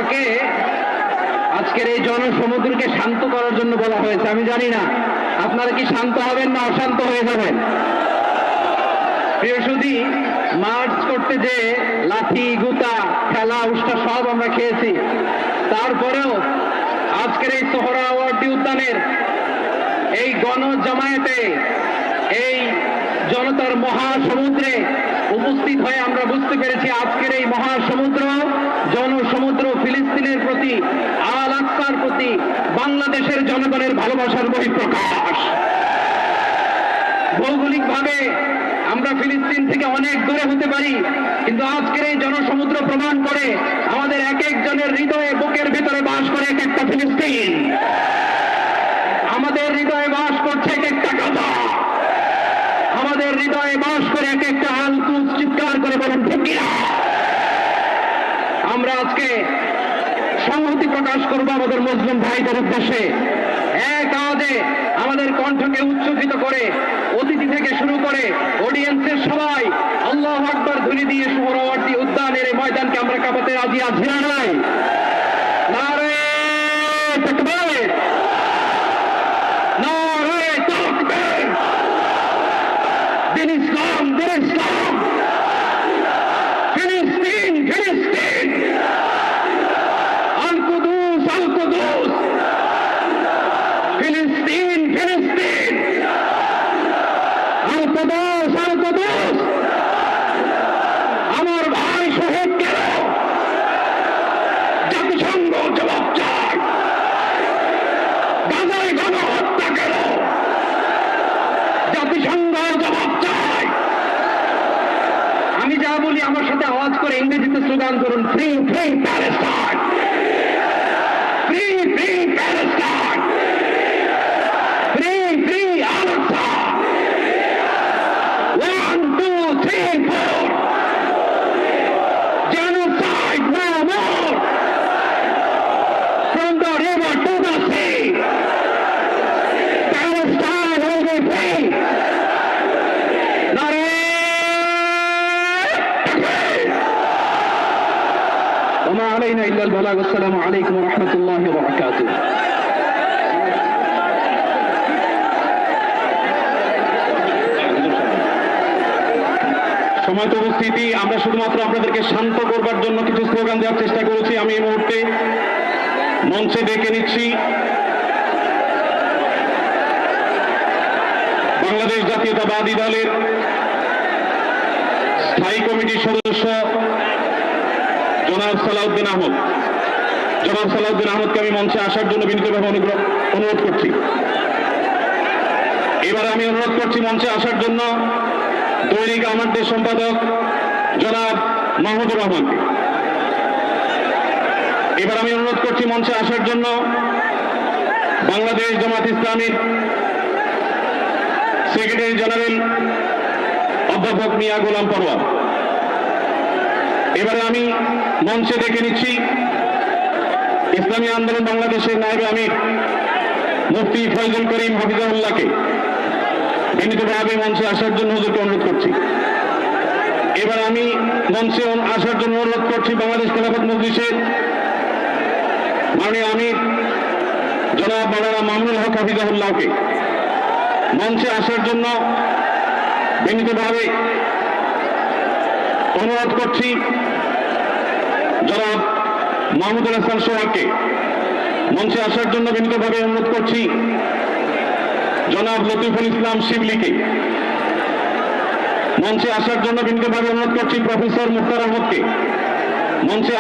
আমাকে আজকের এই জনসমুদ্রকে শান্ত করার জন্য বলা হয়েছে। আমি জানি না আপনারা কি শান্ত হবেন না অশান্ত হয়ে যাবেন। প্রিয় সুধী, মার্চ করতে যে লাঠি গুতা খেলা উষ্টা সব আমরা খেয়েছি, তারপরেও আজকের এই সোহরাওয়ার্দী উদ্যানের এই গণজামায়াতে এই জনতার মহাসমুদ্রে উপস্থিত হয়ে আমরা বুঝতে পেরেছি আজকের এই মহাসমুদ্র জনসমুদ্র ফিলিস্তিনের প্রতি, আল আকসার প্রতি বাংলাদেশের জনগণের ভালোবাসার বহিঃপ্রকাশ। ভৌগোলিকভাবে আমরা ফিলিস্তিন থেকে অনেক দূরে হতে পারি, কিন্তু আজকের এই জনসমুদ্র প্রমাণ করে আমাদের এক একজনের হৃদয়ে বুকের ভিতরে বাস করে এক একটা ফিলিস্তিন। আমাদের হৃদয়ে বাস করছে এক একটা গাজা, আমাদের হৃদয়ে বাস করে এক একটা আল কুদস। চিৎকার করে বলেন ঠিক কিনা? আমরা আজকে সংহতি প্রকাশ করব আমাদের মুসলিম ভাইদের উদ্দেশ্যে। এক আওয়াজে আমাদের কণ্ঠকে উচ্চকিত করে অতিথি থেকে শুরু করে অডিয়েন্সের সবাই আল্লাহু আকবার ধ্বনি দিয়ে সোহরাওয়ার্দী উদ্যানের এই ময়দানকে আমরা কাঁপাতে রাজি আছি না নাই? নারে তাকবীর, নারে তাকবীর। দিন ইসলাম, দিন ইসলাম। ফিলিস্তিন, ফিলিস্তিন। আল কুদুস, আল কুদুস। ফিলিস্তিন, ফিলিস্তিন। আল কুদুস, আল কুদুস। আমার ভাই শহীদ কেন? জাতিসংঘ জবাব চায়। গাজায় গণহত্যা কেন? জাতিসংঘ জবাব চায়। আমি যা বলি আমার সাথে আওয়াজ করে ইংরেজিতে স্লোগান করুন, free free Palestine, free free Palestine, free free Al Aqsa. 1 2 3 4, genocide no more, from the river to the sea, Palestine will be free. নারে وما علينا إلا البلاغ. والسلام عليكم ورحمة الله وبركاته. সময়ত উপস্থিতি, আমরা শুধুমাত্র আপনাদেরকে শান্ত করবার জন্য কিছু স্লোগান দেওয়ার চেষ্টা করেছি। আমি এই মুহূর্তে মঞ্চে ডেকে নিচ্ছি বাংলাদেশ জাতীয়তাবাদী দলের স্থায়ী কমিটির সদস্য জনাব সালাউদ্দিন আহমদ। জনাব সালাউদ্দিন আহমদকে আমি মঞ্চে আসার জন্য বিনীতভাবে অনুরোধ করছি। এবার আমি অনুরোধ করছি মঞ্চে আসার জন্য দৈনিক আমাদের সম্পাদক জনাব মাহমুদুর রহমানকে। এবার আমি অনুরোধ করছি মঞ্চে আসার জন্য বাংলাদেশ জামাত ইসলামীর সেক্রেটারি জেনারেল অধ্যাপক মিয়া গোলাম পরোয়ার। এবারে আমি মঞ্চে ডেকে নিচ্ছি ইসলামী আন্দোলন বাংলাদেশের নায়েবে আমির মুফতি ফয়জুল করিম হাফিজাহুল্লাহকে বিনীতভাবে মঞ্চে আসার জন্য হুজুরকে অনুরোধ করছি। এবার আমি মঞ্চে আসার জন্য অনুরোধ করছি বাংলাদেশ খেলাফত মজলিসের মাননীয় আমির জনাব মাওলানা মামুনুল হক হাফিজাহুল্লাহকে মঞ্চে আসার জন্য বিনীতভাবে অনুরোধ করছি। জনাব মাহমুদুল হাসান সোহাগকে মঞ্চে আসার জন্য বিনীতভাবে অনুরোধ করছি। জনাব লতিফুল ইসলাম শিবলিকে মঞ্চে আসার জন্য বিনীতভাবে অনুরোধ করছি। প্রফেসর মুখতার আহমদকে মঞ্চে